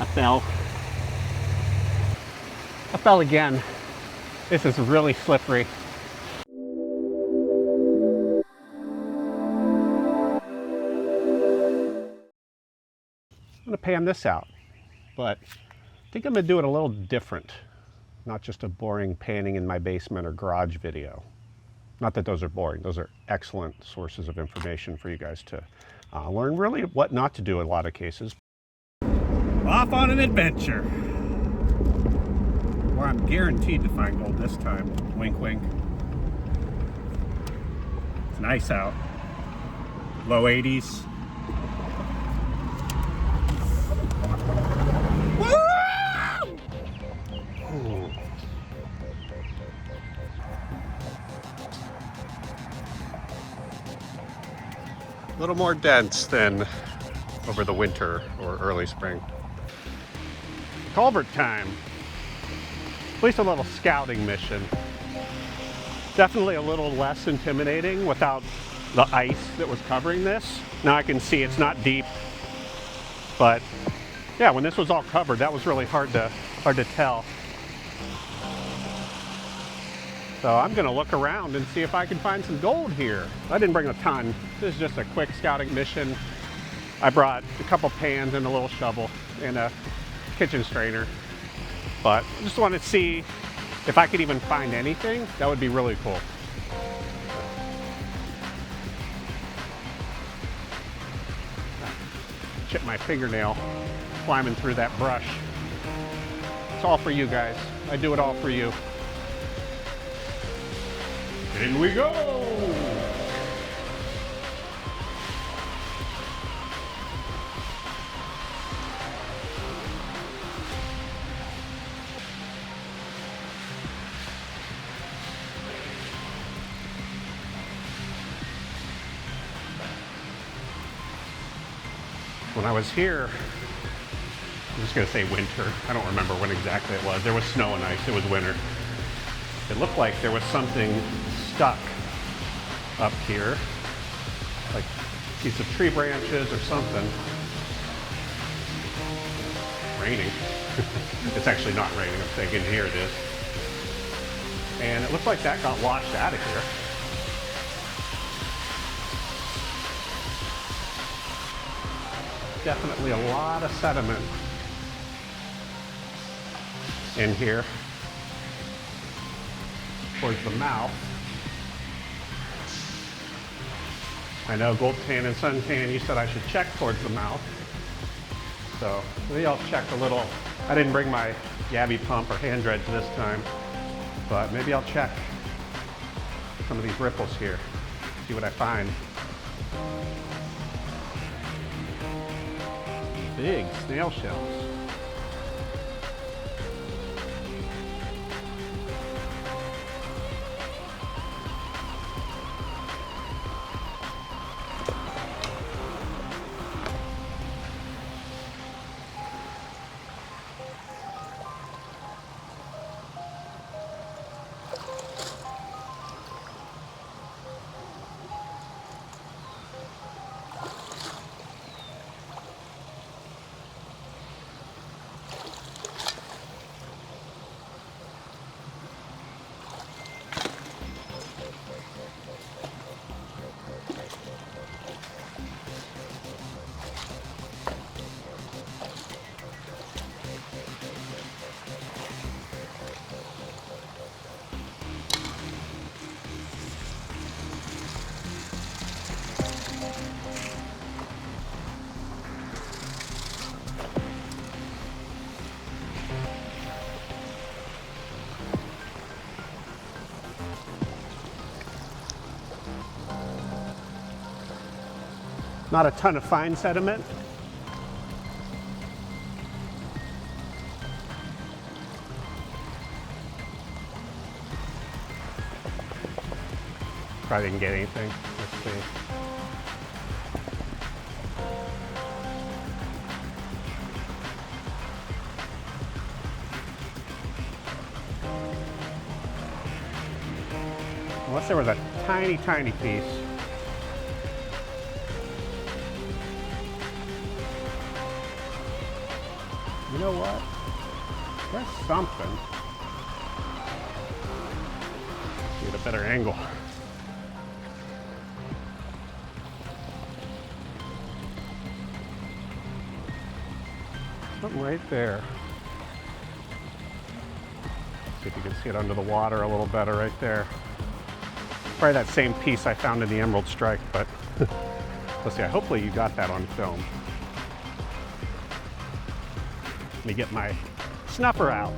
I fell. I fell again. This is really slippery. I'm gonna pan this out, but I think I'm gonna do it a little different. Not just a boring panning in my basement or garage video. Not that those are boring, those are excellent sources of information for you guys to learn really what not to do in a lot of cases. Off on an adventure, where I'm guaranteed to find gold this time. Wink, wink. It's nice out. Low 80s. A little more dense than over the winter or early spring. Culvert time. At least a little scouting mission. Definitely a little less intimidating without the ice that was covering this. Now I can see it's not deep, but yeah, when this was all covered, that was really hard to tell. So I'm gonna look around and see if I can find some gold here. I didn't bring a ton. This is just a quick scouting mission. I brought a couple pans and a little shovel and a kitchen strainer. But I just wanted to see if I could even find anything. That would be really cool. Chip my fingernail climbing through that brush. It's all for you guys. I do it all for you. In we go! When I was here, I'm just gonna say winter. I don't remember when exactly it was. There was snow and ice, it was winter. It looked like there was something stuck up here, like a piece of tree branches or something. Raining. It's actually not raining, I'm thinking here it is. And it looked like that got washed out of here. Definitely a lot of sediment in here towards the mouth. I know Gold Tan and Suntan, you said I should check towards the mouth. So maybe I'll check a little. I didn't bring my Yabby pump or hand dredge this time, but maybe I'll check some of these ripples here, see what I find. Big snail shells. Not a ton of fine sediment. Probably didn't get anything. Let's see. Unless there was a tiny, tiny piece. You know what? There's something. Get a better angle. Something right there. See if you can see it under the water a little better right there. Probably that same piece I found in the Emerald Strike, but let's see, hopefully you got that on film. Let me get my snuffer out.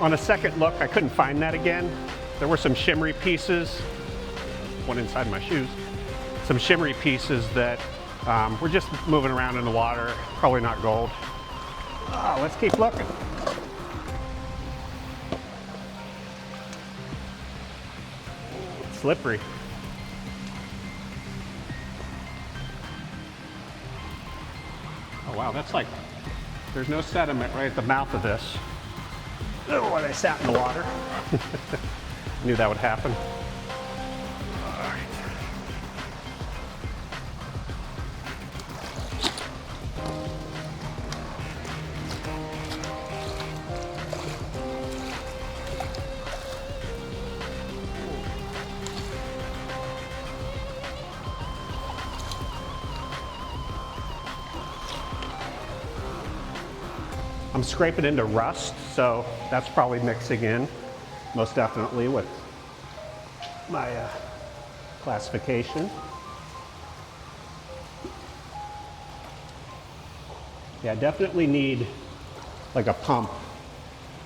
On a second look, I couldn't find that again. There were some shimmery pieces, one inside my shoes, some shimmery pieces that were just moving around in the water, probably not gold. Oh, let's keep looking. Slippery. Oh wow, that's like, there's no sediment right at the mouth of this. Oh, when I sat in the water. Knew that would happen. All right. I'm scraping into rust, so that's probably mixing in, most definitely, with my classification. Yeah, I definitely need like a pump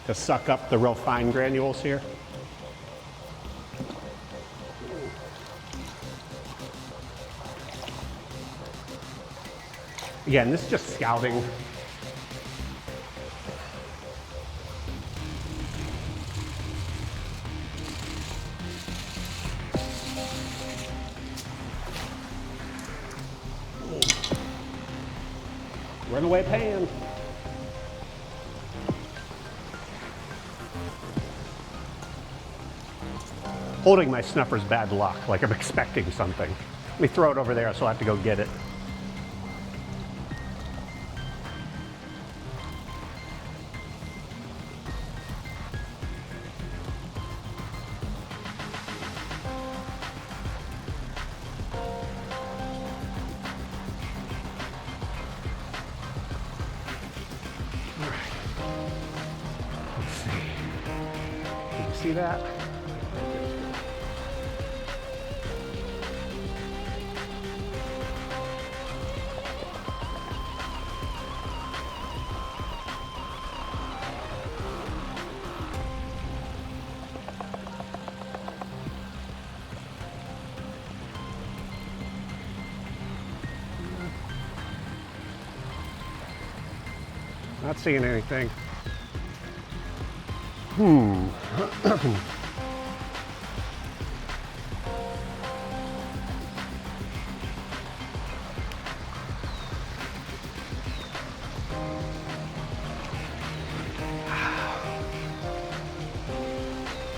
to suck up the real fine granules here. Again, this is just scouting. Runaway pan. Holding my snuffer's bad luck, like I'm expecting something. Let me throw it over there so I have to go get it. See that? Not seeing anything.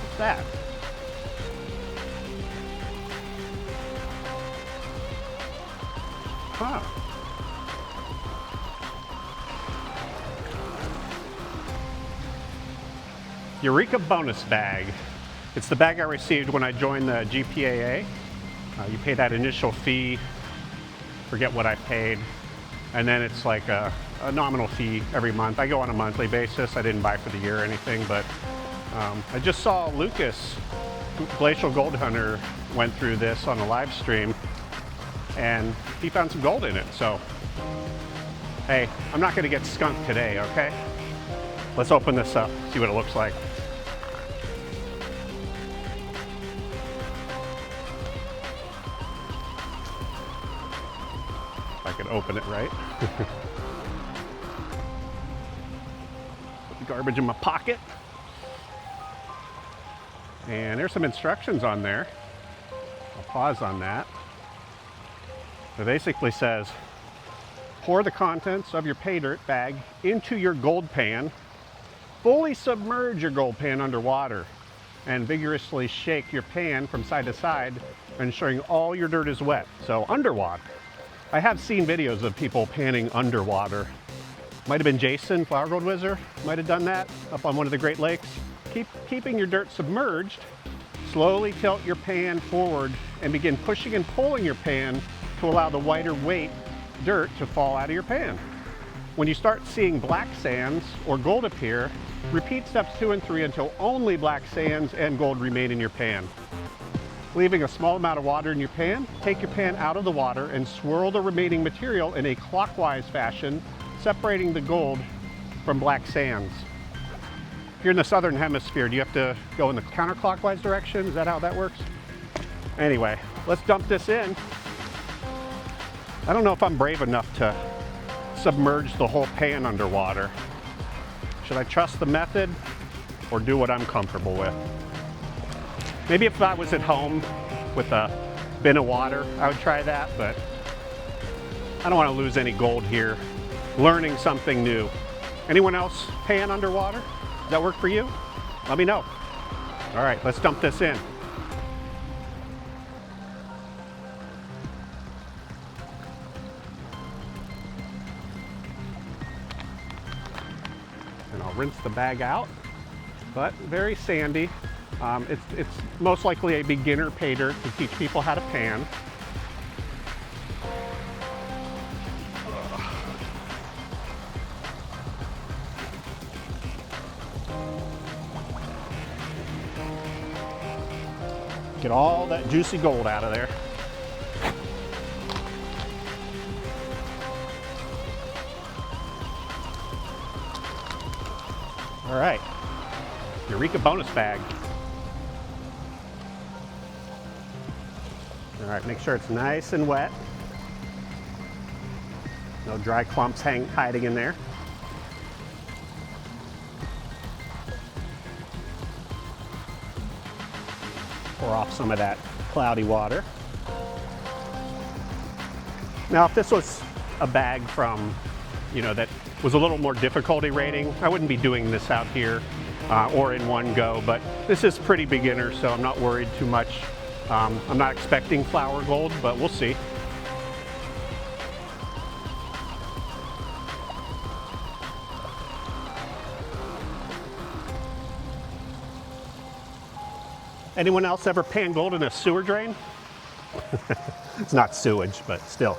What's that? Huh. Eureka bonus bag. It's the bag I received when I joined the GPAA. You pay that initial fee, forget what I paid, and then it's like a nominal fee every month. I go on a monthly basis. I didn't buy for the year or anything, but I just saw Lucas, Glacial Gold Hunter, went through this on a live stream, and he found some gold in it. So, hey, I'm not gonna get skunked today, okay? Let's open this up, see what it looks like. If I can open it right. Put the garbage in my pocket. And there's some instructions on there. I'll pause on that. It basically says, pour the contents of your Paydirt bag into your gold pan, fully submerge your gold pan underwater, and vigorously shake your pan from side to side, ensuring all your dirt is wet. So underwater. I have seen videos of people panning underwater, Might have been Jason, Flower Gold Wizard, might have done that up on one of the Great Lakes. Keeping your dirt submerged, slowly tilt your pan forward and begin pushing and pulling your pan to allow the lighter weight dirt to fall out of your pan. When you start seeing black sands or gold appear, repeat steps 2 and 3 until only black sands and gold remain in your pan. Leaving a small amount of water in your pan, take your pan out of the water and swirl the remaining material in a clockwise fashion, separating the gold from black sands. If you're in the southern hemisphere, do you have to go in the counterclockwise direction? Is that how that works? Anyway, let's dump this in. I don't know if I'm brave enough to submerge the whole pan underwater. Should I trust the method or do what I'm comfortable with? Maybe if I was at home with a bin of water, I would try that, but I don't want to lose any gold here. Learning something new. Anyone else pan underwater? Does that work for you? Let me know. All right, let's dump this in. And I'll rinse the bag out, but very sandy. It's most likely a beginner pay dirt to teach people how to pan. Get all that juicy gold out of there. All right, Eureka bonus bag. All right, make sure it's nice and wet. No dry clumps hiding in there. Pour off some of that cloudy water. Now, if this was a bag from, that was a little more difficulty rating, I wouldn't be doing this out here or in one go, but this is pretty beginner, so I'm not worried too much. I'm not expecting flower gold, but we'll see. Anyone else ever pan gold in a sewer drain? It's not sewage, but still.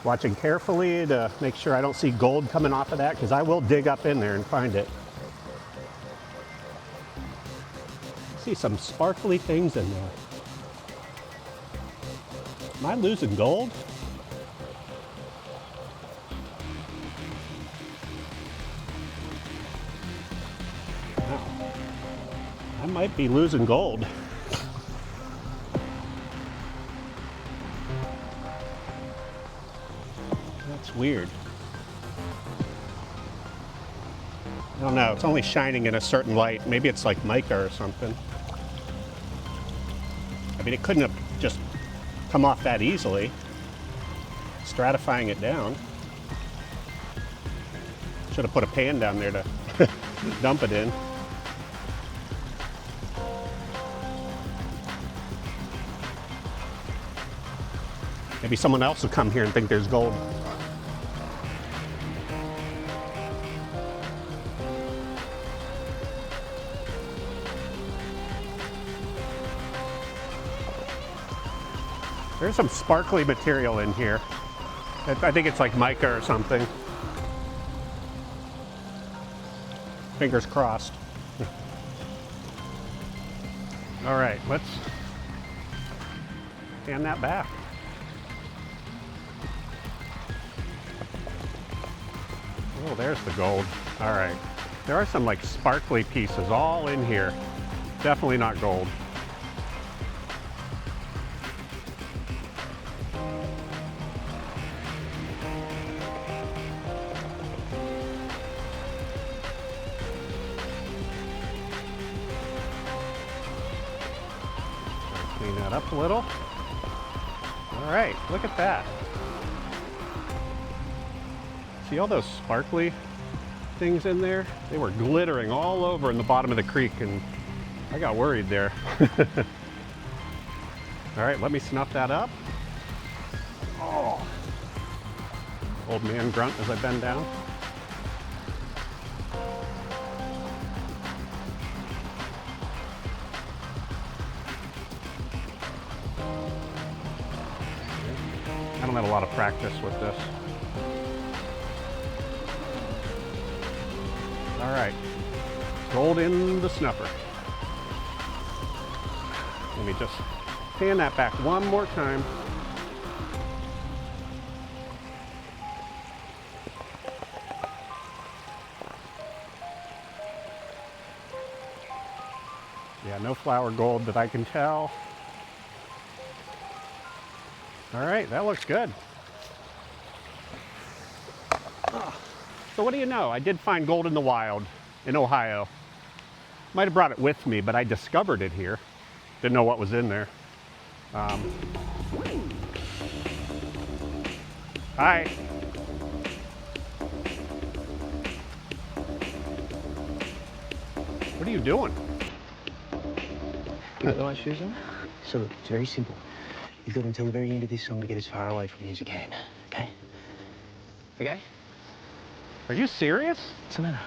Watching carefully to make sure I don't see gold coming off of that, because I will dig up in there and find it. I see some sparkly things in there. Am I losing gold? Wow. I might be losing gold. That's weird. I don't know, it's only shining in a certain light. Maybe it's like mica or something. I mean, it couldn't have just come off that easily. Stratifying it down. Should have put a pan down there to dump it in. Maybe someone else will come here and think there's gold. There's some sparkly material in here. I think it's like mica or something. Fingers crossed. All right, let's pan that back. Oh, there's the gold. All right. There are some like sparkly pieces all in here. Definitely not gold. Clean that up a little. All right, look at that. See all those sparkly things in there? They were glittering all over in the bottom of the creek, and I got worried there. All right, let me snuff that up. Oh. Old man grunt as I bend down. I don't have a lot of practice with this. All right, gold in the snuffer. Let me just pan that back one more time. Yeah, no flour gold that I can tell. All right, that looks good. So what do you know? I did find gold in the wild in Ohio. Might have brought it with me, but I discovered it here. Didn't know what was in there. Hi. What are you doing? You got the right shoes on? So look, it's very simple. You've got until the very end of this song to get as far away from me as you can, okay? Okay? Are you serious? What's the matter?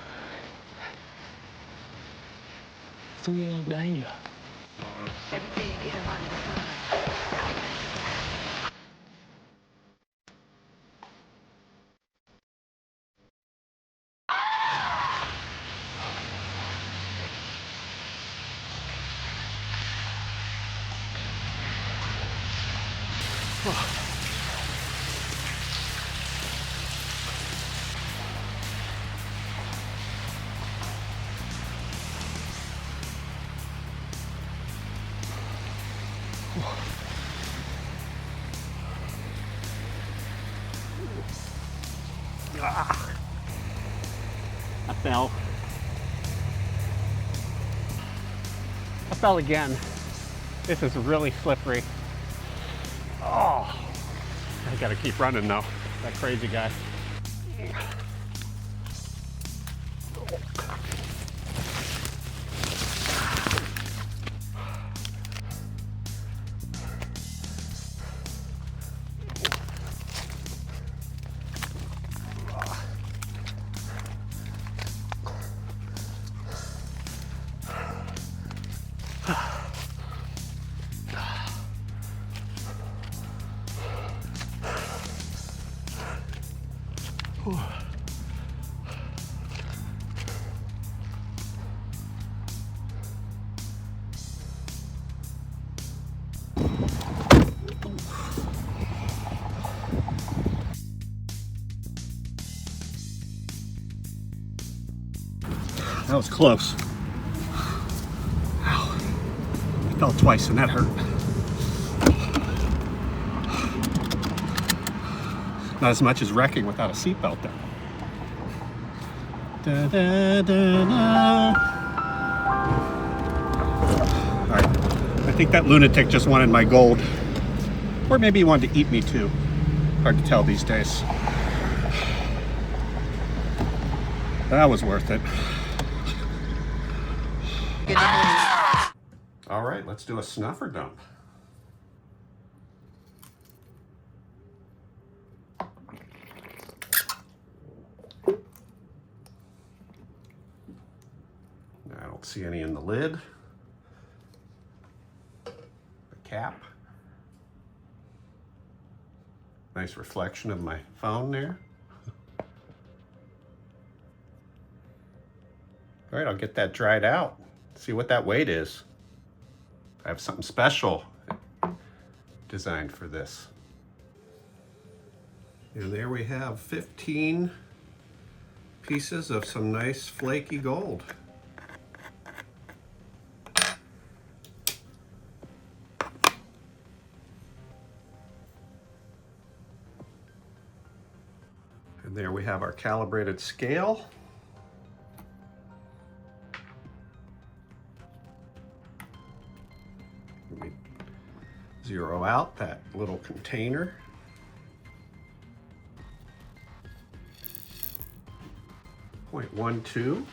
Still in danger. Ah, I fell. I fell again. This is really slippery. Oh, I gotta keep running though. That crazy guy. That was close. Ow. I fell twice and that hurt. Not as much as wrecking without a seatbelt though. Da, da, da, da. All right, I think that lunatic just wanted my gold. Or maybe he wanted to eat me too. Hard to tell these days. That was worth it. All right, let's do a snuffer dump. I don't see any in the lid. The cap. Nice reflection of my phone there. All right, I'll get that dried out. See what that weight is. I have something special designed for this. And there we have 15 pieces of some nice flaky gold. And there we have our calibrated scale. Let me zero out that little container. .12.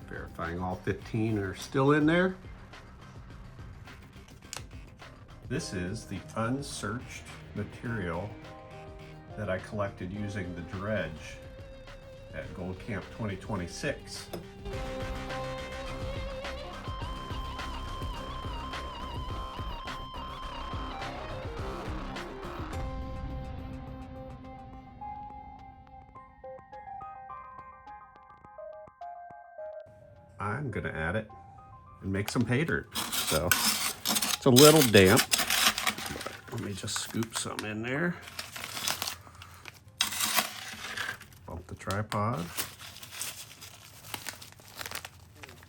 Verifying all 15 are still in there. This is the unsearched material that I collected using the dredge at Gold Camp 2026. I'm gonna add it and make some pay dirt. So it's a little damp, but let me just scoop some in there. Bump the tripod.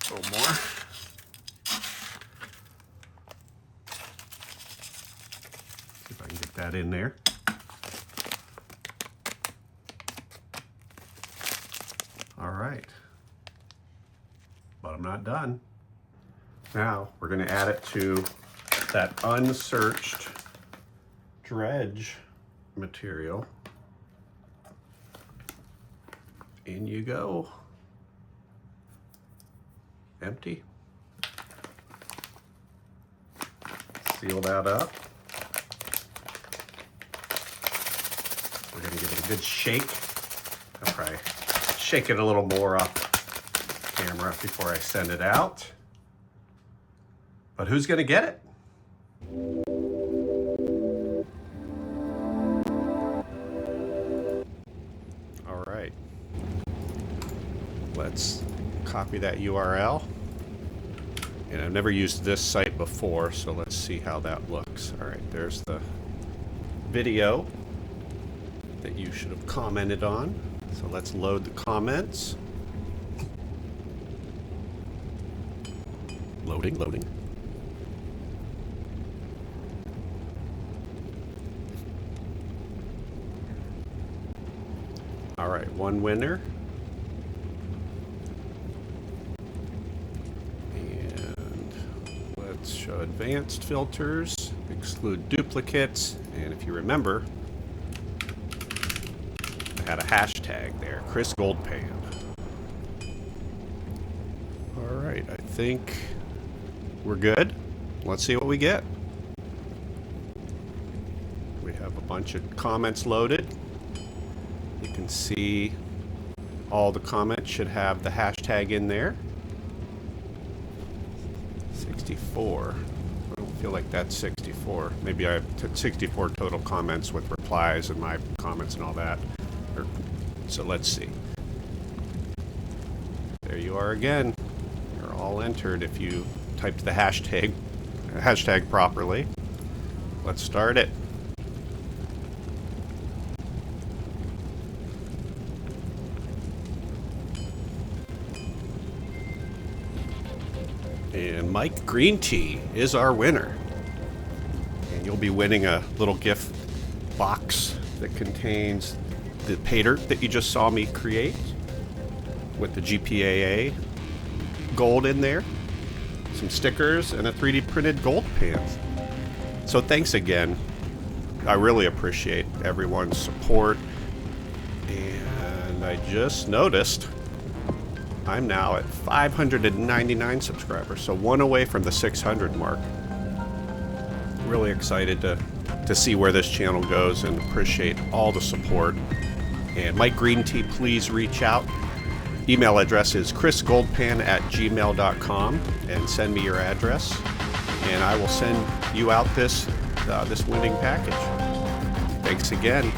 A little more. See if I can get that in there. All right. But I'm not done. Now we're going to add it to that unsearched dredge material. In you go. Empty. Seal that up. We're going to give it a good shake. I'll probably shake it a little more off the camera before I send it out. But who's going to get it? All right. Let's copy that URL. And I've never used this site before, so let's see how that looks. All right, there's the video that you should have commented on. So let's load the comments. Loading. All right, one winner. And let's show advanced filters, exclude duplicates, and if you remember, I had a hashtag there, Chris Goldpan. All right, I think we're good. Let's see what we get. We have a bunch of comments loaded. You can see all the comments should have the hashtag in there. 64. I don't feel like that's 64. Maybe I took 64 total comments with replies and my comments and all that. So let's see. There you are again. You're all entered if you typed the hashtag properly. Let's start it. And Mike Green Tea is our winner. And you'll be winning a little gift box that contains the Paydirt that you just saw me create with the GPAA gold in there, some stickers, and a 3D printed gold pan. So thanks again. I really appreciate everyone's support. And I just noticed I'm now at 599 subscribers, so one away from the 600 mark. Really excited to see where this channel goes and appreciate all the support. And Mike Green Tea, please reach out. Email address is chrisgoldpan@gmail.com and send me your address, and I will send you out this winning package. Thanks again.